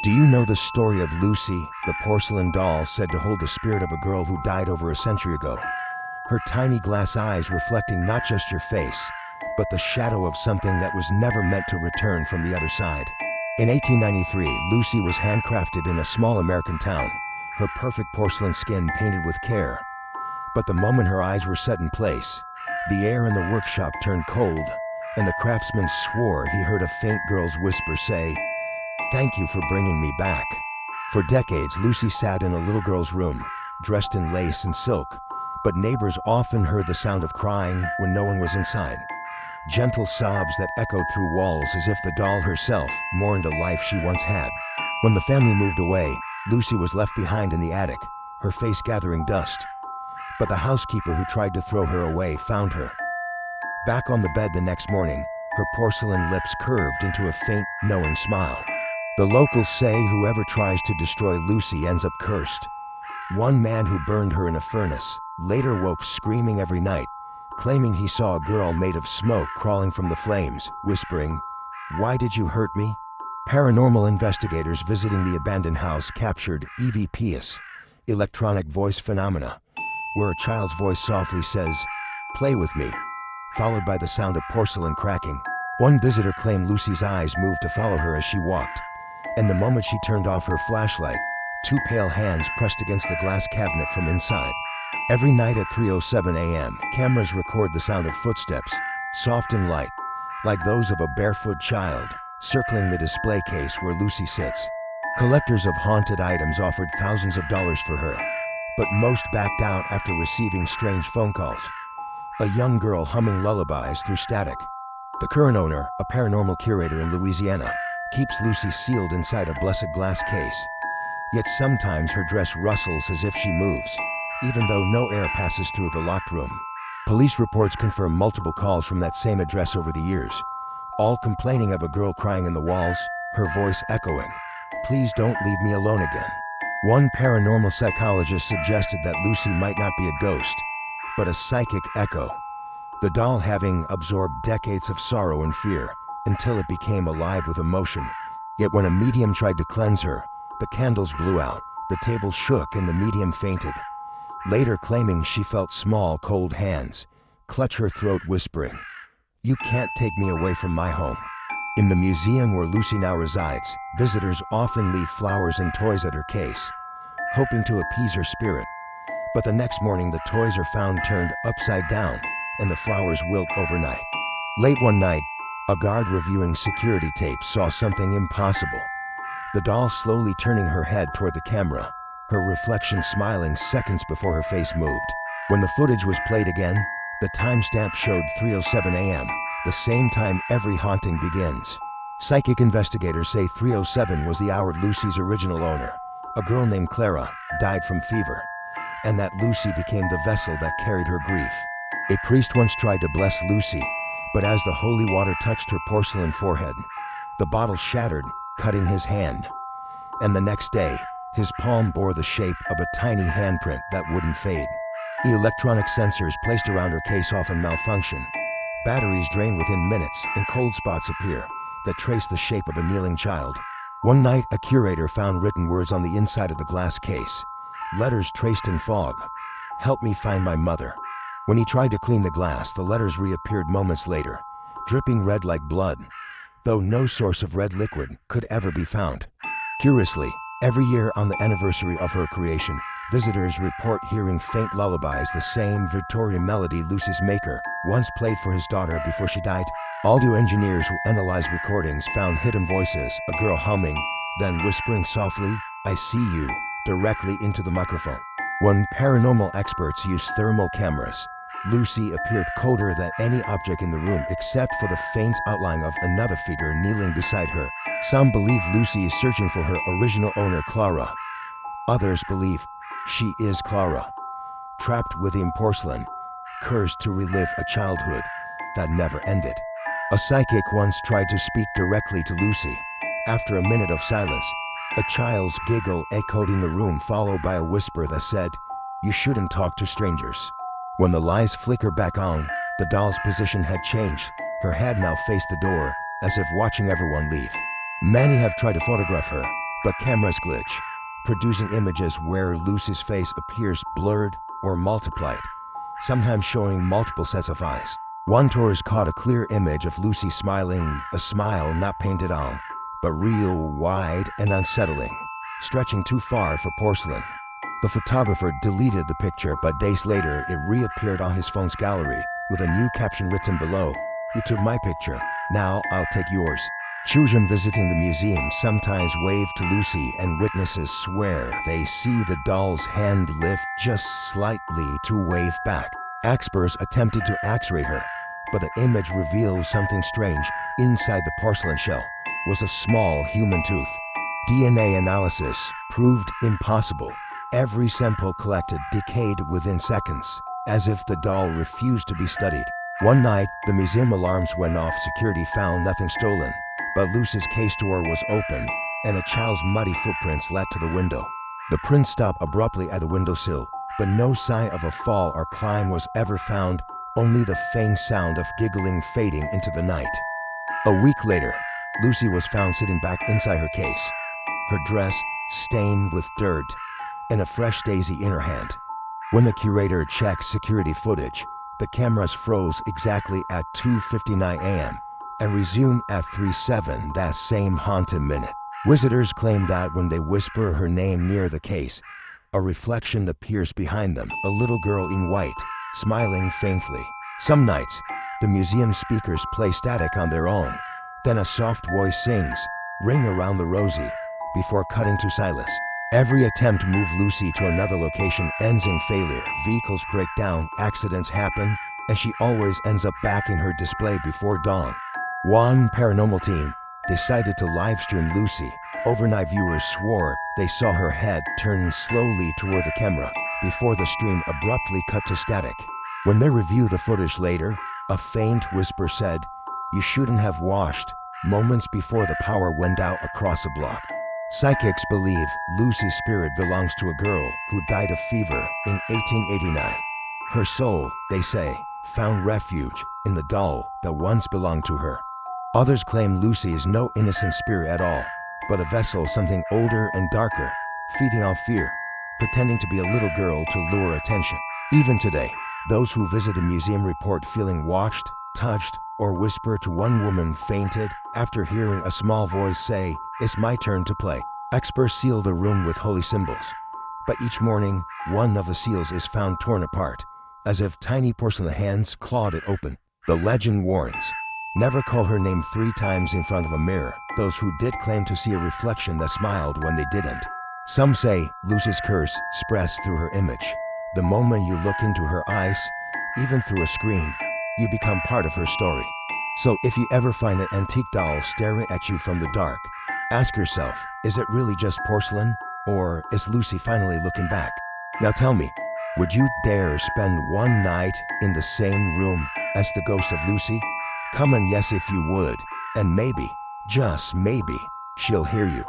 Do you know the story of Lucy, the porcelain doll said to hold the spirit of a girl who died over a century ago? Her tiny glass eyes reflecting not just your face, but the shadow of something that was never meant to return from the other side. In 1893, Lucy was handcrafted in a small American town, her perfect porcelain skin painted with care. But the moment her eyes were set in place, the air in the workshop turned cold, and the craftsman swore he heard a faint girl's whisper say, "Thank you for bringing me back." For decades, Lucy sat in a little girl's room, dressed in lace and silk, but neighbors often heard the sound of crying when no one was inside. Gentle sobs that echoed through walls as if the doll herself mourned a life she once had. When the family moved away, Lucy was left behind in the attic, her face gathering dust. But the housekeeper who tried to throw her away found her. Back on the bed the next morning, her porcelain lips curved into a faint, knowing smile. The locals say whoever tries to destroy Lucy ends up cursed. One man who burned her in a furnace later woke screaming every night, claiming he saw a girl made of smoke crawling from the flames, whispering, "Why did you hurt me?" Paranormal investigators visiting the abandoned house captured EVPs, electronic voice phenomena, where a child's voice softly says, "Play with me," followed by the sound of porcelain cracking. One visitor claimed Lucy's eyes moved to follow her as she walked, and the moment she turned off her flashlight, two pale hands pressed against the glass cabinet from inside. Every night at 3:07 a.m., cameras record the sound of footsteps, soft and light, like those of a barefoot child, circling the display case where Lucy sits. Collectors of haunted items offered thousands of dollars for her, but most backed out after receiving strange phone calls. A young girl humming lullabies through static. The current owner, a paranormal curator in Louisiana, keeps Lucy sealed inside a blessed glass case. Yet sometimes her dress rustles as if she moves, even though no air passes through the locked room. Police reports confirm multiple calls from that same address over the years, all complaining of a girl crying in the walls, her voice echoing, "Please don't leave me alone again." One paranormal psychologist suggested that Lucy might not be a ghost, but a psychic echo, the doll having absorbed decades of sorrow and fear until it became alive with emotion. Yet when a medium tried to cleanse her, the candles blew out, the table shook, and the medium fainted, later claiming she felt small, cold hands clutch her throat, whispering, "You can't take me away from my home." In the museum where Lucy now resides, visitors often leave flowers and toys at her case, hoping to appease her spirit. But the next morning, the toys are found turned upside down, and the flowers wilt overnight. Late one night, a guard reviewing security tapes saw something impossible. The doll slowly turning her head toward the camera, her reflection smiling seconds before her face moved. When the footage was played again, the timestamp showed 3:07 a.m., the same time every haunting begins. Psychic investigators say 3:07 was the hour Lucy's original owner, a girl named Clara, died from fever, and that Lucy became the vessel that carried her grief. A priest once tried to bless Lucy, but as the holy water touched her porcelain forehead, the bottle shattered, cutting his hand. And the next day, his palm bore the shape of a tiny handprint that wouldn't fade. Electronic sensors placed around her case often malfunction. Batteries drain within minutes, and cold spots appear that trace the shape of a kneeling child. One night, a curator found written words on the inside of the glass case, letters traced in fog, "Help me find my mother." When he tried to clean the glass, the letters reappeared moments later, dripping red like blood, though no source of red liquid could ever be found. Curiously, every year on the anniversary of her creation, visitors report hearing faint lullabies, the same Victorian melody Lucy's maker once played for his daughter before she died. Audio engineers who analyzed recordings found hidden voices, a girl humming, then whispering softly, "I see you," directly into the microphone. When paranormal experts used thermal cameras, Lucy appeared colder than any object in the room except for the faint outline of another figure kneeling beside her. Some believe Lucy is searching for her original owner, Clara. Others believe she is Clara, trapped within porcelain, cursed to relive a childhood that never ended. A psychic once tried to speak directly to Lucy. After a minute of silence, a child's giggle echoed in the room, followed by a whisper that said, "You shouldn't talk to strangers." When the lights flickered back on, the doll's position had changed. Her head now faced the door, as if watching everyone leave. Many have tried to photograph her, but cameras glitch, producing images where Lucy's face appears blurred or multiplied, sometimes showing multiple sets of eyes. One tourist caught a clear image of Lucy smiling, a smile not painted on, but real, wide, and unsettling, stretching too far for porcelain. The photographer deleted the picture, but days later it reappeared on his phone's gallery with a new caption written below: "You took my picture, now I'll take yours." Children visiting the museum sometimes wave to Lucy, and witnesses swear they see the doll's hand lift just slightly to wave back. Experts attempted to x-ray her, but the image revealed something strange. Inside the porcelain shell was a small human tooth. DNA analysis proved impossible. Every sample collected decayed within seconds, as if the doll refused to be studied. One night, the museum alarms went off. Security found nothing stolen, but Lucy's case door was open, and a child's muddy footprints led to the window. The prints stopped abruptly at the windowsill, but no sign of a fall or climb was ever found, only the faint sound of giggling fading into the night. A week later, Lucy was found sitting back inside her case, her dress stained with dirt, and a fresh daisy in her hand. When the curator checked security footage, the cameras froze exactly at 2:59 a.m. and resumed at 3:07 that same haunted minute. Visitors claim that when they whisper her name near the case, a reflection appears behind them, a little girl in white, smiling faintly. Some nights, the museum speakers play static on their own. Then a soft voice sings, "Ring around the rosy," before cutting to silence. Every attempt to move Lucy to another location ends in failure. Vehicles break down, accidents happen, and she always ends up back in her display before dawn. One paranormal team decided to livestream Lucy. Overnight viewers swore they saw her head turn slowly toward the camera before the stream abruptly cut to static. When they reviewed the footage later, a faint whisper said, "You shouldn't have watched," moments before the power went out across the block. Psychics believe Lucy's spirit belongs to a girl who died of fever in 1889. Her soul, they say, found refuge in the doll that once belonged to her. Others claim Lucy is no innocent spirit at all, but a vessel, something older and darker, feeding on fear, pretending to be a little girl to lure attention. Even today, those who visit a museum report feeling watched, touched, or whisper to one woman fainted after hearing a small voice say, "It's my turn to play." Experts seal the room with holy symbols, but each morning, one of the seals is found torn apart, as if tiny porcelain hands clawed it open. The legend warns, never call her name 3 times in front of a mirror. Those who did claim to see a reflection that smiled when they didn't. Some say Lucy's curse spreads through her image. The moment you look into her eyes, even through a screen, you become part of her story. So if you ever find an antique doll staring at you from the dark, ask yourself, is it really just porcelain, or is Lucy finally looking back? Now tell me, would you dare spend one night in the same room as the ghost of Lucy? Comment yes if you would, and maybe, just maybe, she'll hear you.